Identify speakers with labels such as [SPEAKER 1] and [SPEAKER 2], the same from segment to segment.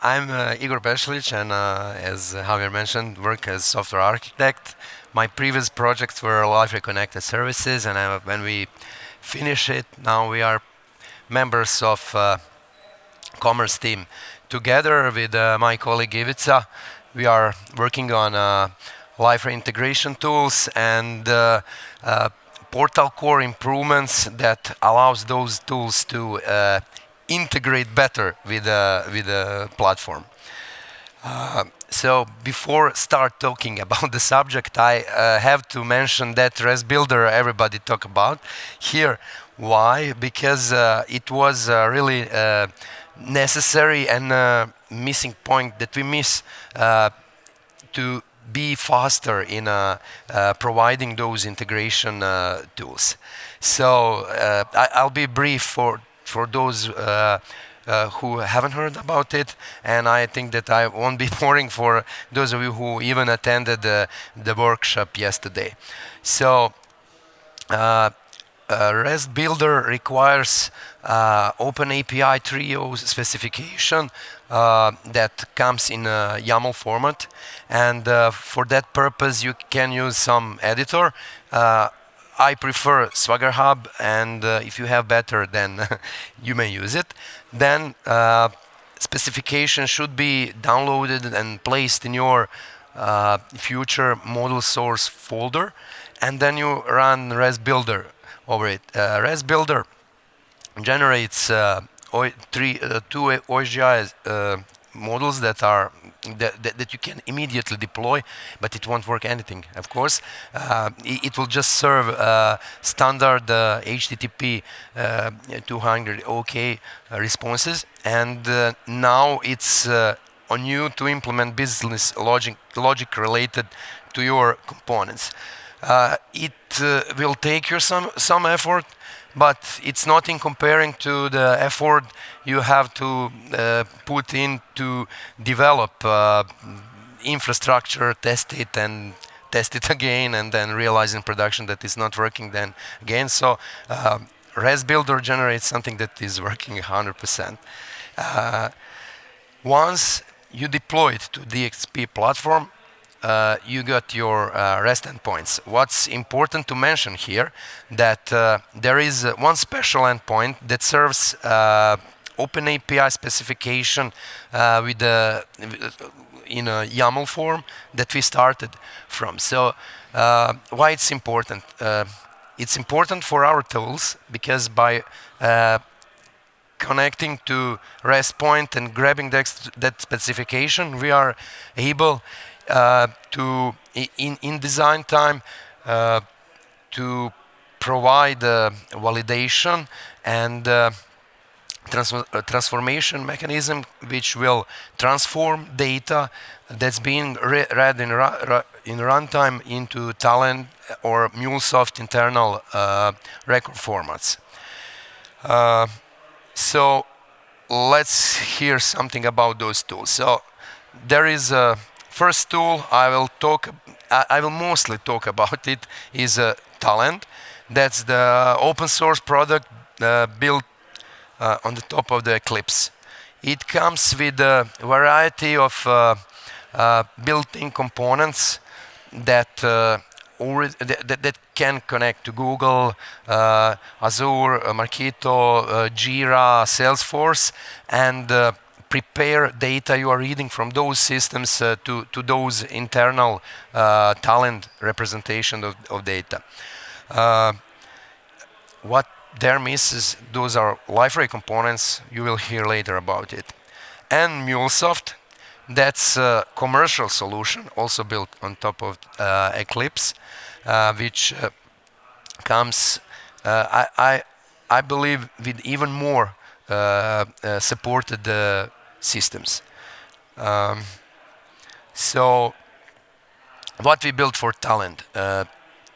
[SPEAKER 1] I'm Igor Beslic, and as Javier mentioned, work as software architect. My previous projects were Liferay Connected Services, and when we finish it, now we are members of Commerce Team. Together with my colleague Ivica, we are working on Liferay integration tools and portal core improvements that allows those tools to integrate better with the platform. So before start talking about the subject, I have to mention that REST Builder everybody talk about here. Why? Because it was really necessary and missing point that we miss to be faster in providing those integration tools. So I'll be brief for those who haven't heard about it, and I think that I won't be boring for those of you who even attended the workshop yesterday. So REST Builder requires Open API 3.0 specification that comes in a YAML format, and for that purpose you can use some editor. I prefer Swagger Hub, and if you have better, then you may use it. Then specification should be downloaded and placed in your future model source folder, and then you run REST Builder over it. REST Builder generates two OSGI models that you can immediately deploy, but it won't work anything, of course. It will just serve standard HTTP 200 OK responses, and now it's on you to implement business logic related to your components. It will take you some effort, but it's not in comparing to the effort you have to put in to develop infrastructure, test it, and test it again, and then realize in production that it's not working then again. So REST Builder generates something that is working 100%. Once you deploy it to DXP platform, you got your REST endpoints. What's important to mention here that there is one special endpoint that serves Open API specification in a YAML form that we started from. So why it's important? It's important for our tools because by connecting to REST point and grabbing that specification, we are able to, in design time, to provide validation and transformation mechanism which will transform data that's being read in runtime into Talend or MuleSoft internal record formats. So let's hear something about those tools. So there is a first tool I will mostly talk about it is Talend. That's the open source product built on the top of the Eclipse. It comes with a variety of built-in components that that can connect to Google, Azure, Marketo, Jira, Salesforce, and prepare data you are reading from those systems to those internal Talend representation of data. What there misses, those are Liferay components. You will hear later about it. And MuleSoft, that's a commercial solution, also built on top of Eclipse, which comes, I believe, with even more supported systems. So what we built for Talend?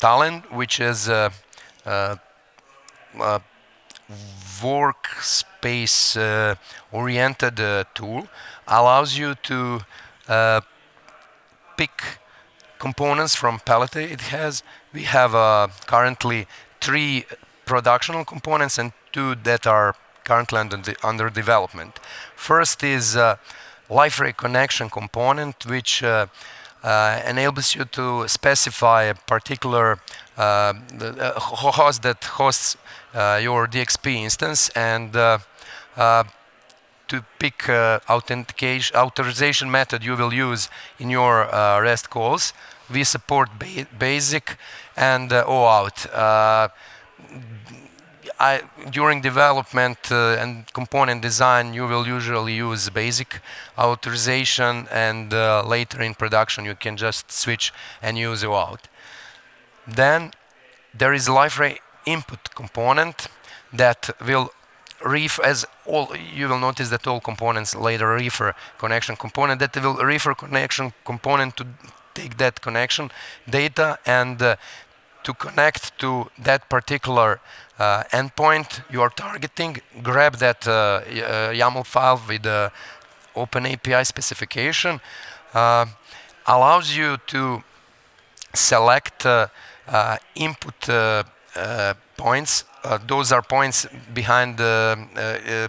[SPEAKER 1] Talend, which is workspace oriented tool, allows you to pick components from palette it has. We have currently 3 productional components and 2 that are currently under development. First is Liferay connection component, which enables you to specify a particular host that hosts your DXP instance, and to pick authorization method you will use in your REST calls. We support Basic and OAuth. During development and component design, you will usually use basic authorization, and later in production you can just switch and use OAuth. Then there is Liferay input component that will as all, you will notice that all components later refer connection component, that will refer connection component to take that connection data and to connect to that particular endpoint you are targeting, grab that YAML file with the Open API specification, allows you to select input points. Those are points behind the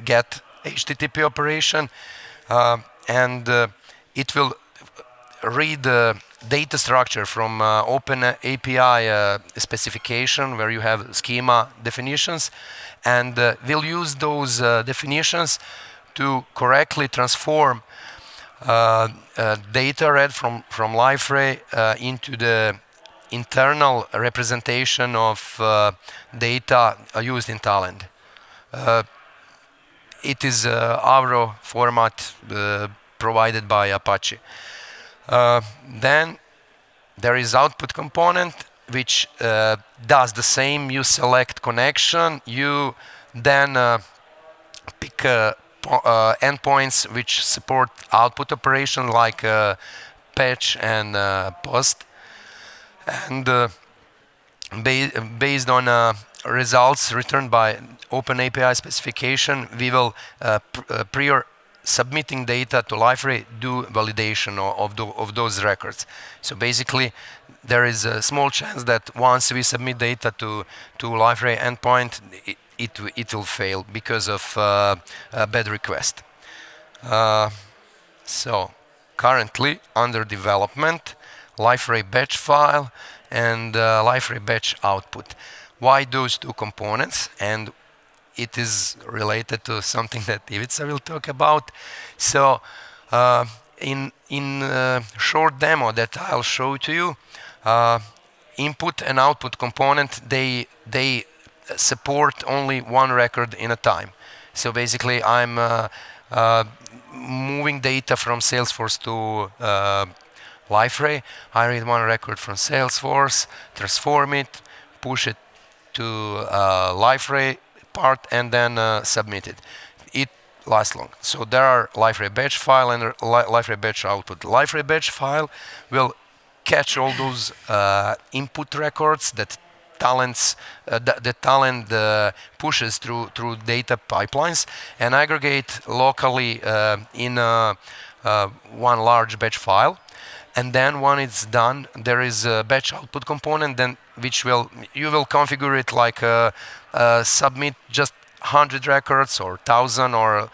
[SPEAKER 1] get HTTP operation, and it will read the data structure from Open API specification, where you have schema definitions, and we'll use those definitions to correctly transform data read from Liferay into the internal representation of data used in Talend. It is Avro format provided by Apache. Then there is output component, which does the same. You select connection, you then pick endpoints which support output operation like patch and post, and based on results returned by Open API specification, we will prior submitting data to Liferay do validation of those records. So basically, there is a small chance that once we submit data to Liferay endpoint, it will fail because of a bad request. So currently under development, Liferay batch file and Liferay batch output. Why those two components? And it is related to something that Ivica will talk about. So in short demo that I'll show to you, input and output component, they support only one record in a time. So basically I'm moving data from Salesforce to Liferay. I read one record from Salesforce, transform it, push it to Liferay part, and then submit it. It lasts long. So there are Liferay batch file and Liferay batch output. Liferay batch file will catch all those input records that Talend pushes through data pipelines and aggregate locally in one large batch file. And then when it's done, there is a batch output component, then which you will configure it like submit just 100 records or 1,000, or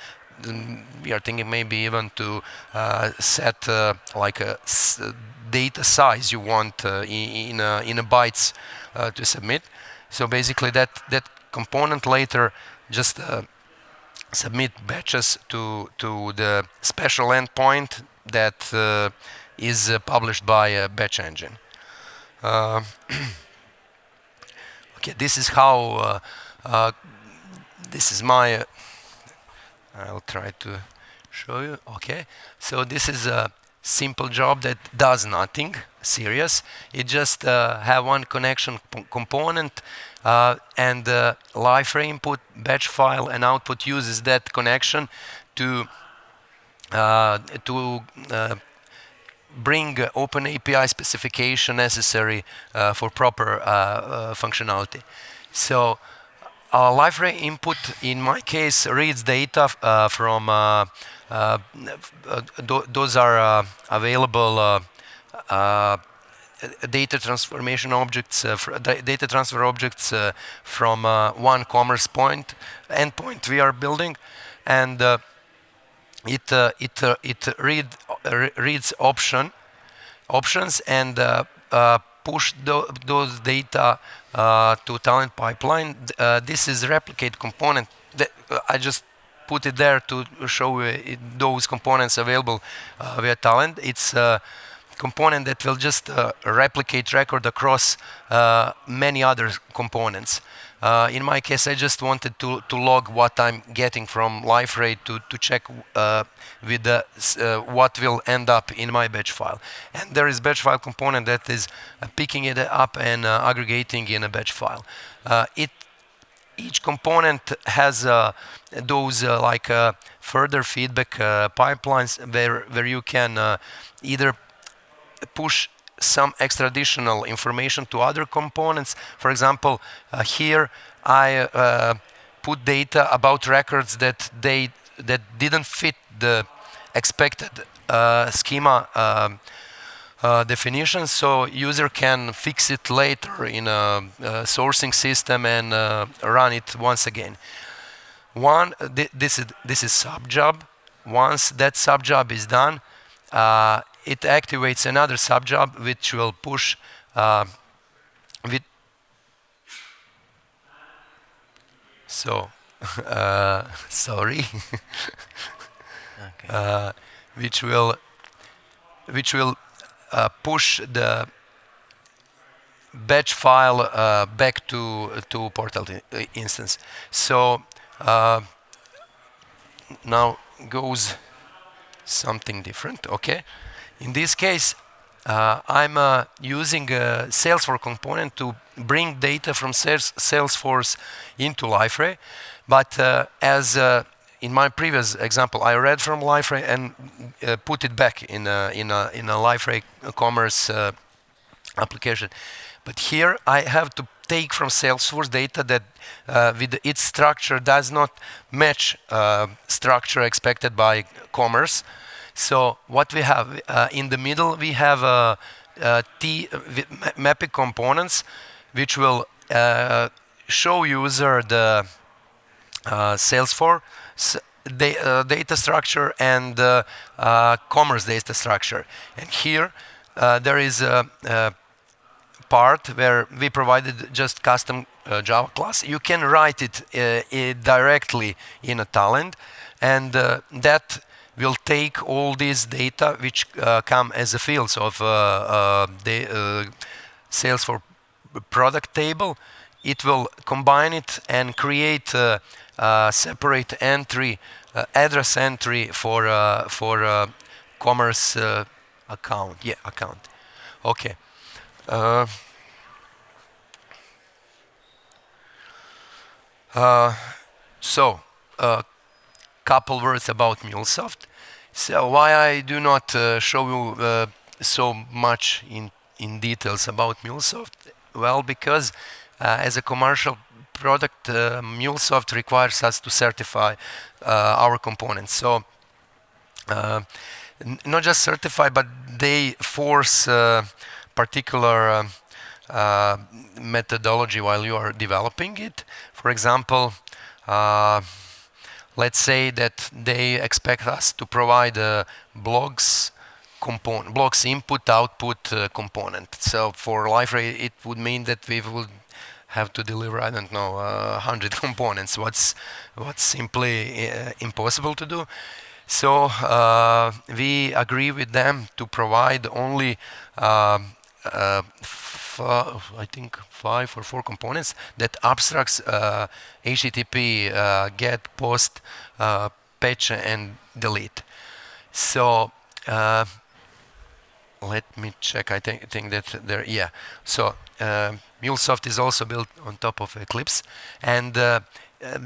[SPEAKER 1] we are thinking maybe even to set like a data size you want in a bytes to submit. So basically that component later just submit batches to the special endpoint that is published by a batch engine. Okay, this is how this is my I'll try to show you. Okay, so this is a simple job that does nothing serious. It just have one connection component, and Liferay input batch file and output uses that connection to bring Open API specification necessary for proper functionality. So Liferay input, in my case, reads data from those are available data transformation objects, data transfer objects from one commerce endpoint we are building, and it reads options and push those data to talent pipeline. This is replicate component that I just put it there to show those components available via talent. It's a component that will just replicate record across many other components. In my case, I just wanted to log what I'm getting from Liferay to check with what will end up in my batch file. And there is batch file component that is picking it up and aggregating in a batch file. Each component has those further feedback pipelines where you can either push some extra additional information to other components. For example, here I put data about records that didn't fit the expected schema definition, so user can fix it later in a sourcing system and run it once again. This is sub job. Once that sub job is done, it activates another sub job which will push sorry. Okay. Which will push the batch file back to portal instance. So now goes something different. Okay. In this case, I'm using a Salesforce component to bring data from Salesforce into Liferay. But as in my previous example, I read from Liferay and put it back in a Liferay Commerce application. But here I have to take from Salesforce data that with its structure does not match structure expected by Commerce. So what we have in the middle, we have mapping components, which will show user the Salesforce data structure and Commerce data structure. And here there is a part where we provided just custom Java class. You can write it directly in a talent, and that will take all these data which come as a fields of the Salesforce product table. It will combine it and create a separate entry, address entry for commerce account. Yeah, account. Okay. So. Couple words about MuleSoft. So why I do not show you so much in details about MuleSoft? Well, because as a commercial product, MuleSoft requires us to certify our components. So not just certify, but they force particular methodology while you are developing it. For example, let's say that they expect us to provide blogs input-output component. So for Liferay, it would mean that we would have to deliver, I don't know, 100 components. What's simply impossible to do. So we agree with them to provide only I think 5 or 4 components that abstracts HTTP get, post, patch, and delete. So let me check. I think that there. Yeah. So MuleSoft is also built on top of Eclipse, and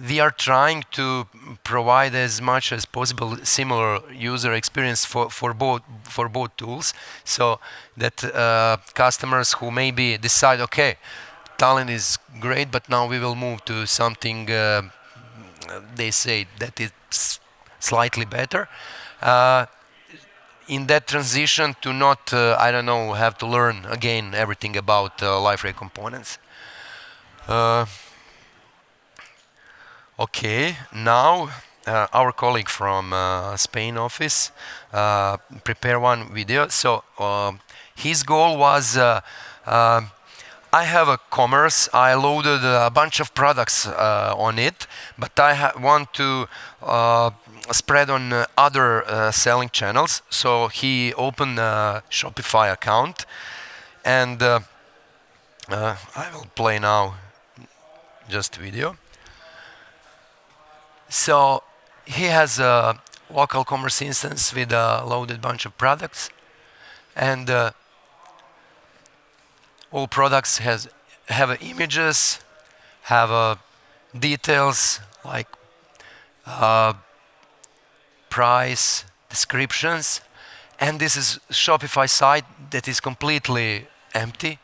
[SPEAKER 1] we are trying to provide as much as possible similar user experience for both tools, so that customers who maybe decide, okay, Talent is great, but now we will move to something they say that it's slightly better. In that transition, to not I don't know, have to learn again everything about Liferay components. Okay, now our colleague from Spain office prepare one video. So his goal was I have a commerce. I loaded a bunch of products on it, but I want to spread on other selling channels. So he opened a Shopify account, and I will play now just video. So he has a local commerce instance with a loaded bunch of products, and all products have images, have details like price, descriptions, and this is Shopify site that is completely empty.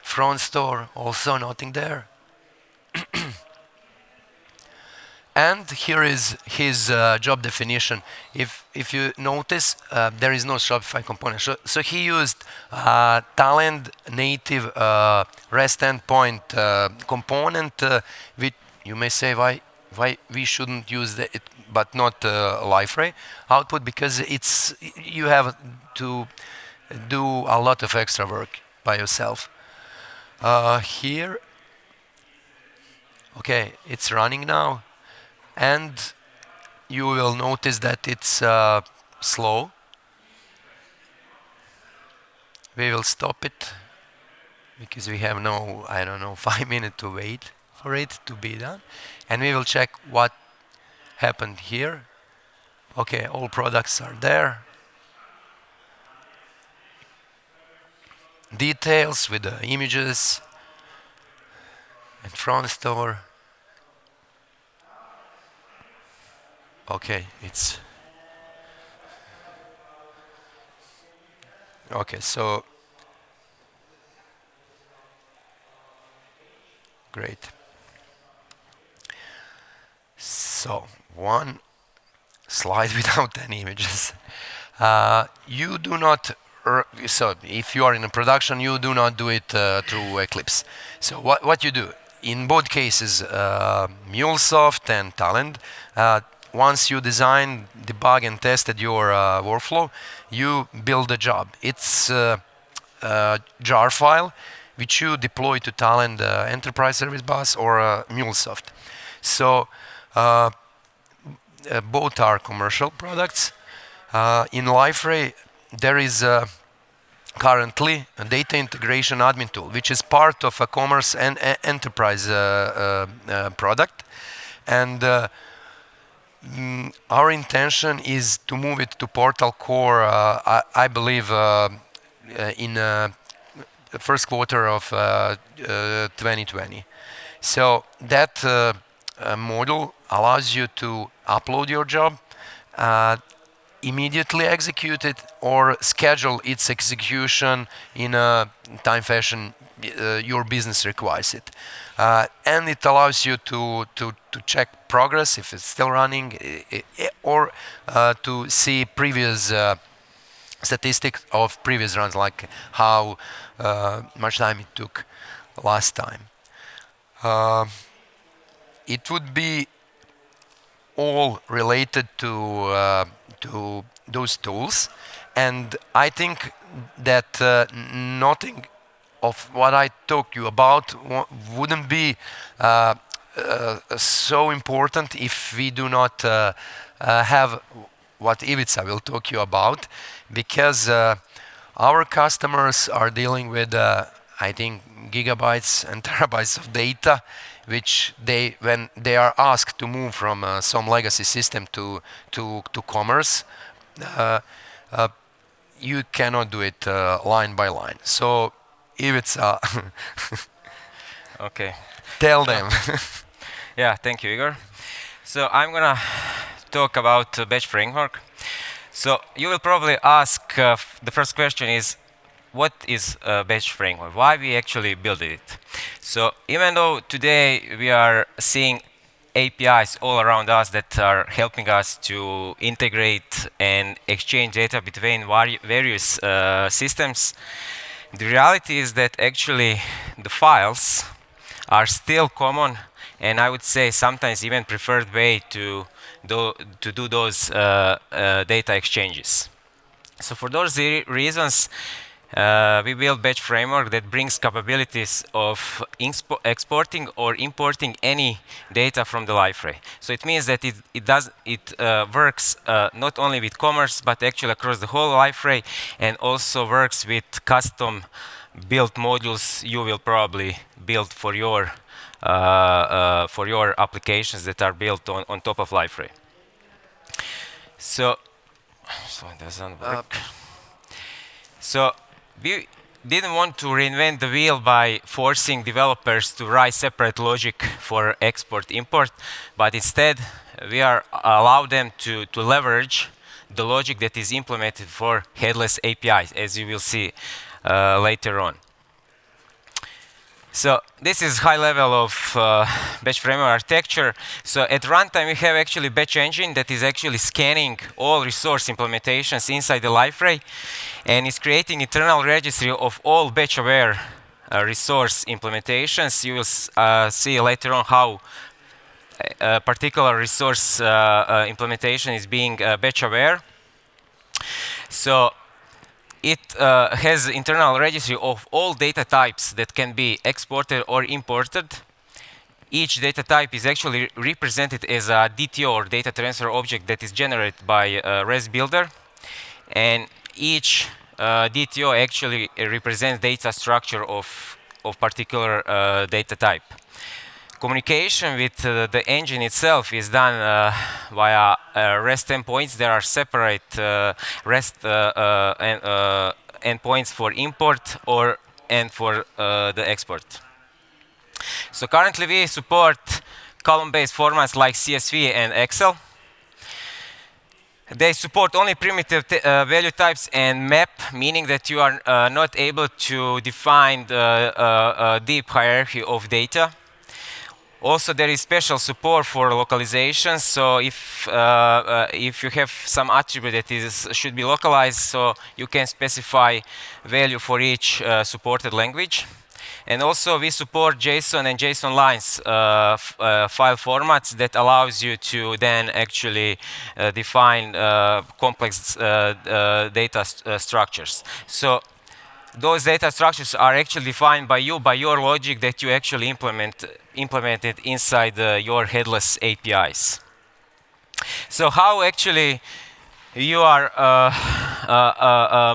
[SPEAKER 1] Front store also nothing there. And here is his job definition. If you notice, there is no Shopify component. So he used Talend native REST endpoint component. Which you may say why we shouldn't use it, but not Liferay output, because you have to do a lot of extra work by yourself. Here, okay, it's running now. And you will notice that it's slow. We will stop it because we have no, I don't know, 5 minutes to wait for it to be done. And we will check what happened here. Okay, all products are there. Details with the images and front store. Okay, it's okay. So great. So one slide without any images. You do not. So if you are in a production, you do not do it through Eclipse. So what you do in both cases, MuleSoft and Talend. Once you design, debug, and tested your workflow, you build a job. It's a jar file which you deploy to Talend Enterprise Service Bus or MuleSoft. So both are commercial products. In Liferay, there is currently a data integration admin tool, which is part of a commerce and enterprise product. And our intention is to move it to Portal Core, I believe, in the first quarter of 2020. So that module allows you to upload your job, immediately execute it, or schedule its execution in a time fashion your business requires it. And it allows you to check progress if it's still running, or to see previous statistics of previous runs, like how much time it took last time. It would be all related to those tools, and I think that nothing of what I talked you about wouldn't be so important if we do not have what Ivica will talk you about, because our customers are dealing with, I think, gigabytes and terabytes of data, which when they are asked to move from some legacy system to commerce, you cannot do it line by line. So Ivica,
[SPEAKER 2] okay.
[SPEAKER 1] Tell them.
[SPEAKER 2] Yeah, thank you, Igor. So I'm gonna talk about batch framework. So you will probably ask, the first question is, what is a batch framework? Why we actually build it? So even though today we are seeing APIs all around us that are helping us to integrate and exchange data between various systems, the reality is that actually the files are still common and I would say sometimes even preferred way to do those data exchanges. So for those reasons, we built batch framework that brings capabilities of exporting or importing any data from the Liferay. So it means that it works not only with commerce, but actually across the whole Liferay, and also works with custom built modules you will probably build for your applications that are built on top of Liferay. So it doesn't work. So we didn't want to reinvent the wheel by forcing developers to write separate logic for export import, but instead we allow them to leverage the logic that is implemented for headless APIs, as you will see later on. So this is high level of batch framework architecture. So at runtime, we have actually batch engine that is actually scanning all resource implementations inside the Liferay, and is creating internal registry of all batch-aware resource implementations. You will see later on how a particular resource implementation is being batch-aware. So it has internal registry of all data types that can be exported or imported. Each data type is actually represented as a DTO, or data transfer object, that is generated by REST builder. And each DTO actually represents data structure of particular data type. Communication with the engine itself is done via REST endpoints. There are separate REST endpoints for import and for the export. So currently we support column-based formats like CSV and Excel. They support only primitive value types and map, meaning that you are not able to define a deep hierarchy of data. Also, there is special support for localization. So if you have some attribute that should be localized, so you can specify value for each supported language. And also, we support JSON and JSON lines file formats that allows you to then actually define complex data structures. So those data structures are actually defined by you, by your logic that you actually implemented inside your headless APIs. So how actually you are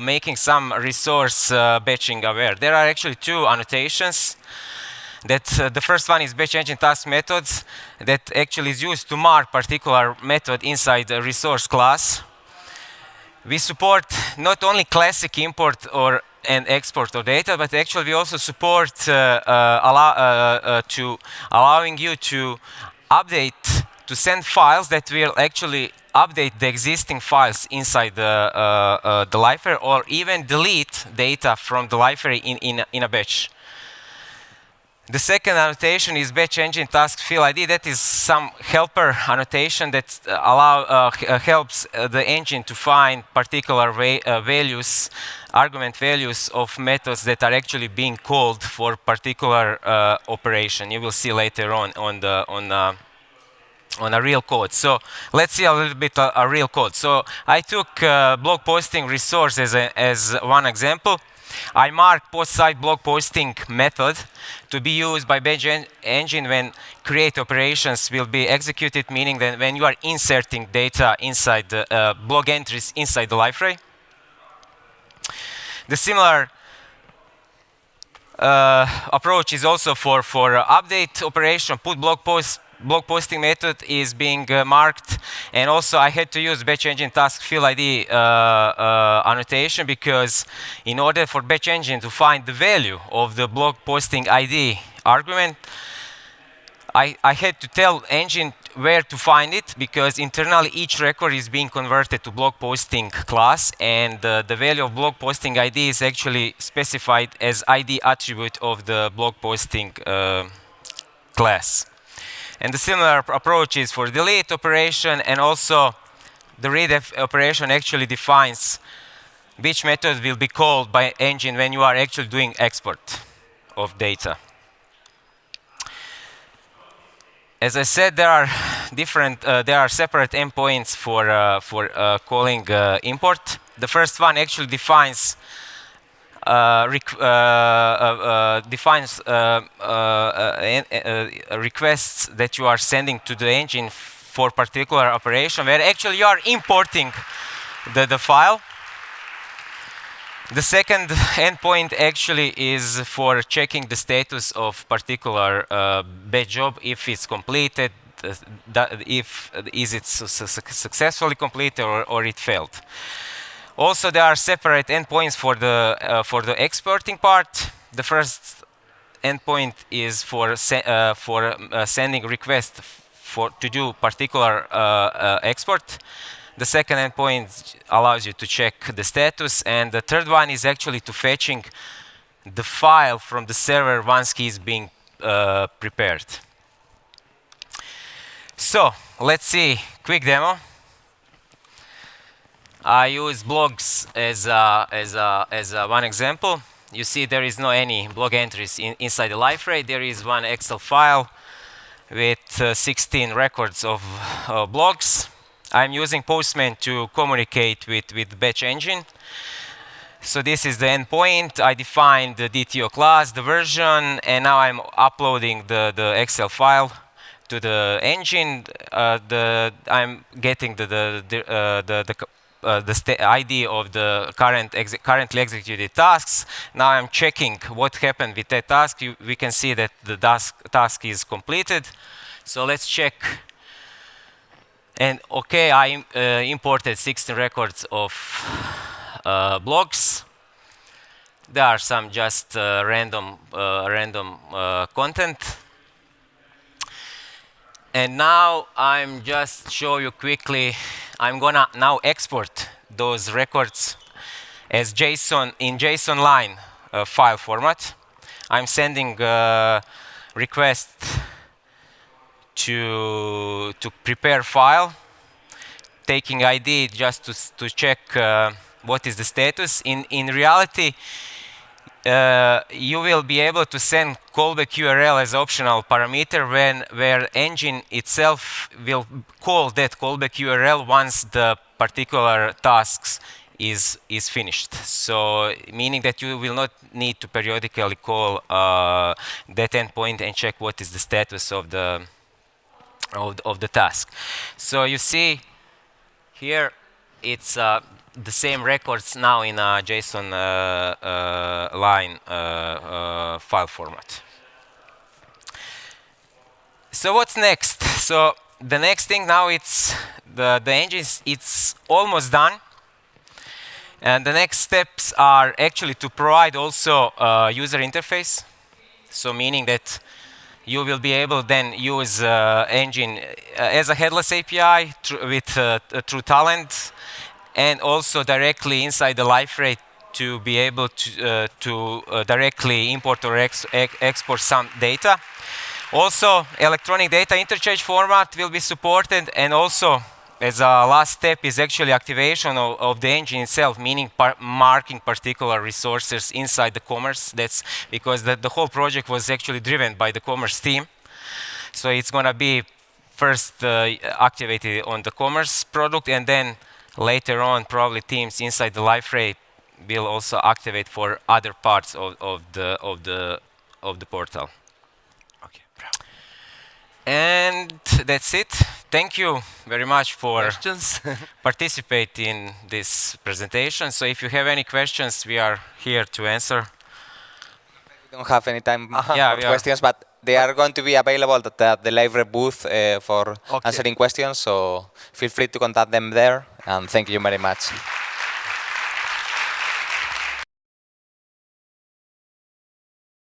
[SPEAKER 2] making some resource batching aware? There are actually two annotations. That the first one is batch engine task methods that actually is used to mark particular method inside the resource class. We support not only classic import and export of data, but actually we also support allowing you to update, to send files that will actually update the existing files inside the Liferay, or even delete data from the Liferay in a batch. The second annotation is batch engine task field ID. That is some helper annotation that helps the engine to find particular values, argument values of methods that are actually being called for particular operation. You will see later on a real code. So let's see a little bit a real code. So I took blog posting resource as one example. I mark post-site blog posting method to be used by batch engine when create operations will be executed, meaning that when you are inserting data inside the blog entries inside the Liferay. The similar approach is also for update operation. Put blog posting method is being marked, and also I had to use batch engine task field ID annotation, because in order for batch engine to find the value of the blog posting ID argument, I had to tell engine where to find it, because internally each record is being converted to blog posting class, and the value of blog posting ID is actually specified as ID attribute of the blog posting class. And the similar approach is for delete operation, and also the read operation actually defines which method will be called by engine when you are actually doing export of data. As I said, there are there are separate endpoints for calling import. The first one actually defines requests that you are sending to the engine for particular operation, where actually you are importing the file. The second endpoint actually is for checking the status of particular batch job, if it's completed, if is it successfully completed or it failed. Also, there are separate endpoints for the exporting part. The first endpoint is for sending request to do particular export. The second endpoint allows you to check the status, and the third one is actually to fetching the file from the server once key is being prepared. So let's see quick demo. I use blogs as one example. You see there is no any blog entries inside the Liferay. There is one Excel file with 16 records of blogs. I'm using Postman to communicate with batch engine. So this is the endpoint. I defined the DTO class, the version, and now I'm uploading the Excel file to the engine. I'm getting the ID of the currently executed tasks. Now I'm checking what happened with that task. We can see that the task is completed. So let's check. And OK, I imported 16 records of blogs. There are some just random content. And now I'm just show you quickly. I'm gonna now export those records as JSON in JSON line file format. I'm sending request to prepare file, taking ID just to check what is the status. In reality, you will be able to send callback URL as optional parameter where engine itself will call that callback URL once the particular tasks is finished. So meaning that you will not need to periodically call that endpoint and check what is the status of the task. So you see here it's the same records now in a JSON line file format. So what's next? So the next thing now, it's the engine, it's almost done. And the next steps are actually to provide also a user interface. So meaning that you will be able then use engine as a headless API through Talend, and also directly inside the Liferay to be able to directly import or export some data. Also, electronic data interchange format will be supported, and also as a last step is actually activation of the engine itself, meaning marking particular resources inside the commerce. That's because the whole project was actually driven by the commerce team. So it's going to be first activated on the commerce product, and then later on probably teams inside the Liferay will also activate for other parts of the portal. Okay. And that's it. Thank you very much for participating in this presentation. So if you have any questions, we are here to answer.
[SPEAKER 3] We don't have any time for questions, but they are going to be available at the Liferay booth for answering questions. So feel free to contact them there. And thank you very much.